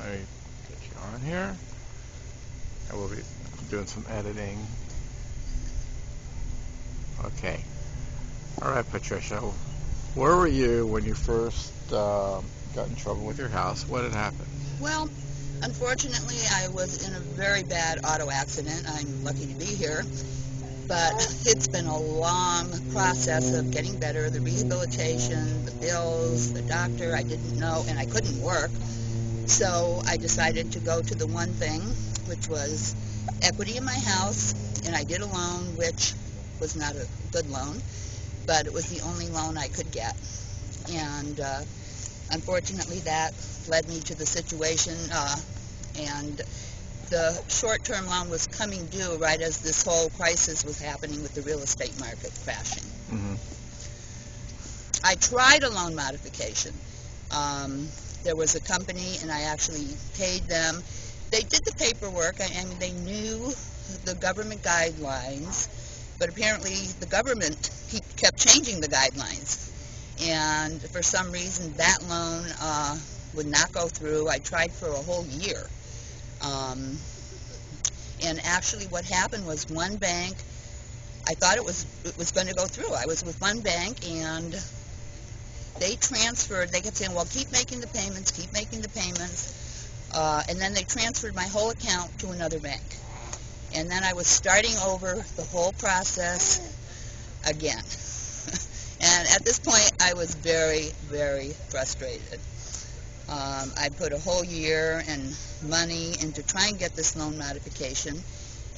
Let me get you on here. I will be doing some editing. Okay. All right, Patricia. Where were you when you first got in trouble with your house? What had happened? Well, unfortunately, I was in a very bad auto accident. I'm lucky to be here. But it's been a long process of getting better, the rehabilitation, the bills, the doctor. I didn't know, and I couldn't work. So I decided to go to the one thing, which was equity in my house, and I did a loan, which was not a good loan, but it was the only loan I could get. And unfortunately, that led me to the situation, and the short-term loan was coming due right as this whole crisis was happening with the real estate market crashing. Mm-hmm. I tried a loan modification. There was a company, and I actually paid them. They did the paperwork, and they knew the government guidelines, but apparently the government kept changing the guidelines. And for some reason, that loan would not go through. I tried for a whole year. And actually what happened was one bank, I thought it was going to go through. I was with one bank, and they transferred. They kept saying, well, keep making the payments, keep making the payments. And then they transferred my whole account to another bank. And then I was starting over the whole process again. And at this point, I was very, very frustrated. I put a whole year and money into trying to get this loan modification,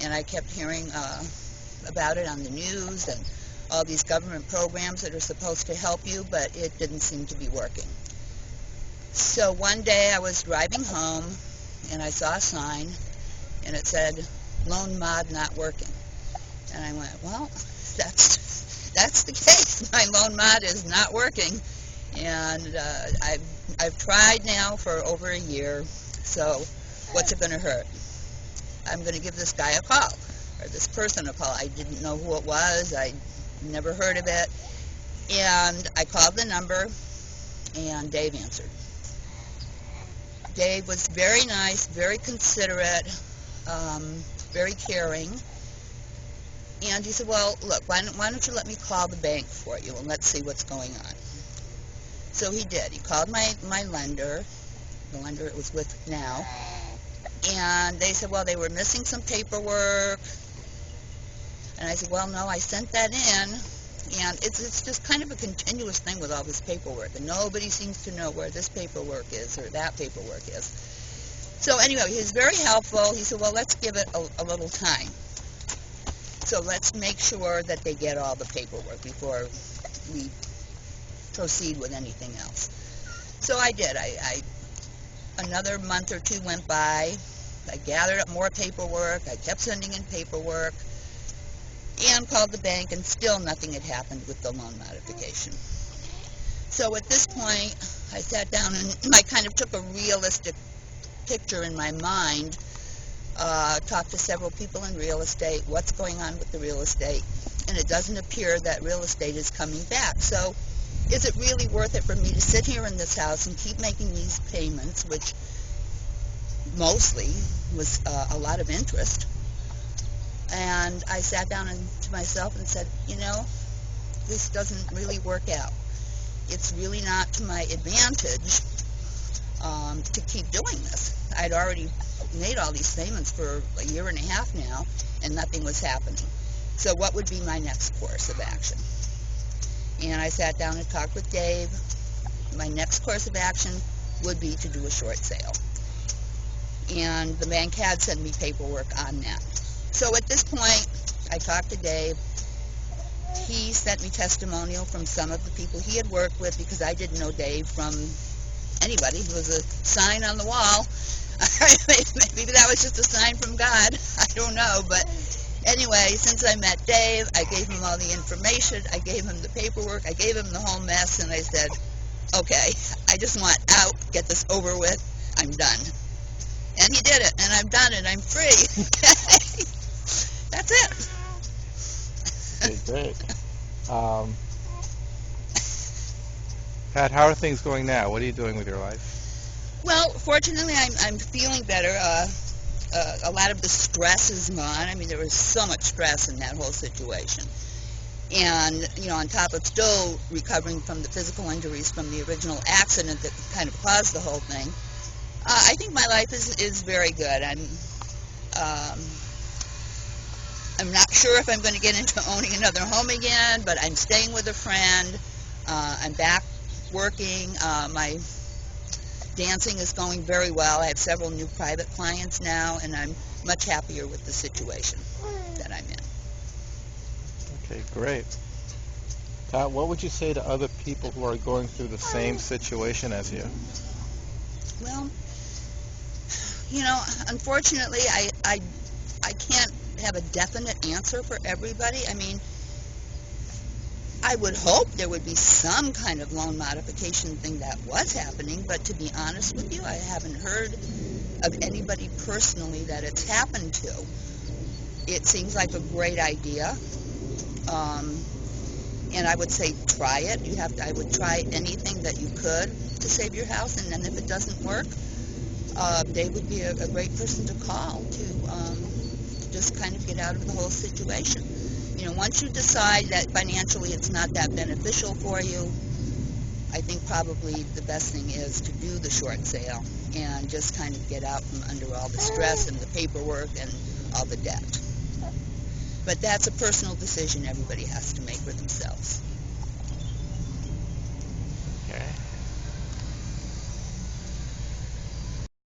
and I kept hearing about it on the news and all these government programs that are supposed to help you, but it didn't seem to be working. So one day I was driving home, and I saw a sign, and it said, loan mod not working. And I went, well, that's the case. My loan mod is not working. And I've tried now for over a year, so what's it going to hurt? I'm going to give this guy a call, or this person a call. I didn't know who it was. I never heard of it. And I called the number, and Dave answered. Dave was very nice, very considerate, very caring. And he said, well, look, why don't you let me call the bank for you, and let's see what's going on. So he did. He called my lender, the lender it was with now, and they said, well, they were missing some paperwork. And I said, well, no, I sent that in. And it's just kind of a continuous thing with all this paperwork, and nobody seems to know where this paperwork is or that paperwork is. So anyway, he was very helpful. He said, well, let's give it a little time. So let's make sure that they get all the paperwork before we proceed with anything else. So I did. Another month or two went by. I gathered up more paperwork. I kept sending in paperwork and called the bank, and still nothing had happened with the loan modification. So at this point, I sat down and I kind of took a realistic picture in my mind, talked to several people in real estate, what's going on with the real estate, and it doesn't appear that real estate is coming back. So is it really worth it for me to sit here in this house and keep making these payments, which mostly was a lot of interest? And I sat down to myself and said, you know, this doesn't really work out. It's really not to my advantage to keep doing this. I'd already made all these payments for a year and a half now, and nothing was happening. So what would be my next course of action? And I sat down and talked with Dave. My next course of action would be to do a short sale. And the bank had sent me paperwork on that. So at this point, I talked to Dave. He sent me testimonial from some of the people he had worked with, because I didn't know Dave from anybody. It was a sign on the wall. Maybe that was just a sign from God. I don't know. But anyway, since I met Dave, I gave him all the information. I gave him the paperwork. I gave him the whole mess, and I said, okay, I just want out, get this over with. I'm done. And he did it, and I'm done, and I'm free. That's it. Okay, great. Pat, how are things going now? What are you doing with your life? Well, fortunately, I'm feeling better. A lot of the stress is gone. I mean, there was so much stress in that whole situation. And, on top of still recovering from the physical injuries from the original accident that kind of caused the whole thing, I think my life is very good. Um, I'm not sure if I'm going to get into owning another home again, but I'm staying with a friend. I'm back working. My dancing is going very well. I have several new private clients now, and I'm much happier with the situation that I'm in. Okay, great. Pat, what would you say to other people who are going through the same situation as you? Well, unfortunately, I can't have a definite answer for everybody. I mean, I would hope there would be some kind of loan modification thing that was happening, but to be honest with you, I haven't heard of anybody personally that it's happened to. It seems like a great idea, and I would say try it. I would try anything that you could to save your house, and then if it doesn't work, they would be a great person to call to just kind of get out of the whole situation. Once you decide that financially it's not that beneficial for you, I think probably the best thing is to do the short sale and just kind of get out from under all the stress and the paperwork and all the debt. But that's a personal decision everybody has to make for themselves.